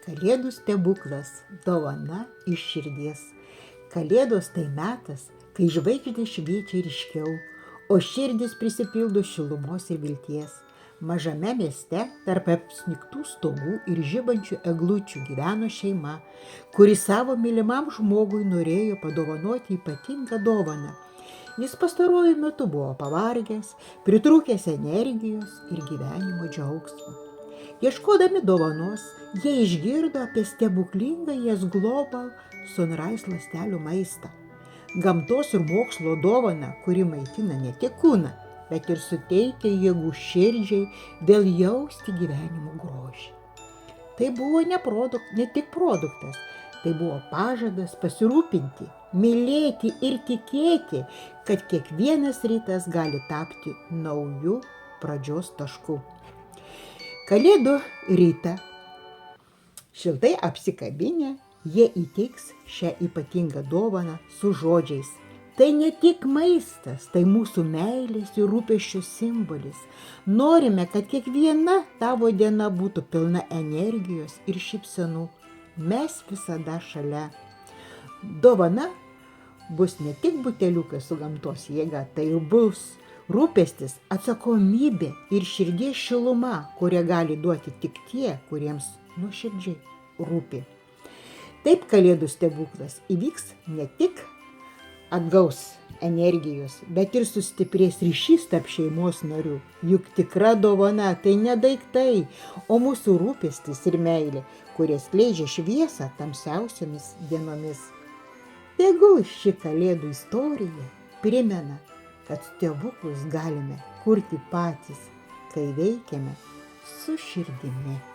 Kalėdų stebuklas – dovana iš širdies. Kalėdos tai metas, kai žvaigždės šviečia ryškiau, o širdis prisipildo šilumos ir vilties. Mažame mieste tarp apsnigtų stogų ir žibančių eglučių gyveno šeima, kuri savo mylimam žmogui norėjo padovanoti ypatingą dovaną. Jis pastaruoju metu buvo pavargęs, pritrūkęs energijos ir gyvenimo džiaugsmo. Ieškodami dovanos, jie išgirdo apie stebuklingą Yes Global Sunrise ląstelių maistą. Gamtos ir mokslo dovaną, kuri maitina ne tik kūną, bet ir suteikia jėgų širdžiai vėl jausti gyvenimo grožį. Tai buvo ne tik produktas, tai buvo pažadas pasirūpinti, mylėti ir tikėti, kad kiekvienas rytas gali tapti nauju pradžios tašku. Kalėdų rytą, šiltai apsikabinę, jie įteiks šią ypatingą dovaną su žodžiais. Tai ne tik maistas, tai mūsų meilės ir rūpesčio simbolis. Norime, kad kiekviena tavo diena būtų pilna energijos ir šypsenų. Mes visada šalia. Dovana bus ne tik buteliukas su gamtos jėga, tai bus rūpestis, atsakomybė ir širdies šiluma, kurią gali duoti tik tie, kuriems nuoširdžiai rūpi. Taip kalėdų stebuklas įvyks ne tik atgaus energijos, bet ir sustiprės ryšys tarp šeimos narių. Juk tikra dovana tai ne daiktai, o mūsų rūpestis ir meilė, kurie skleidžia šviesą tamsiausiomis dienomis. Tegul ši kalėdų istorija primena, kad stebuklus galime kurti patys, kai veikiame su širdimi.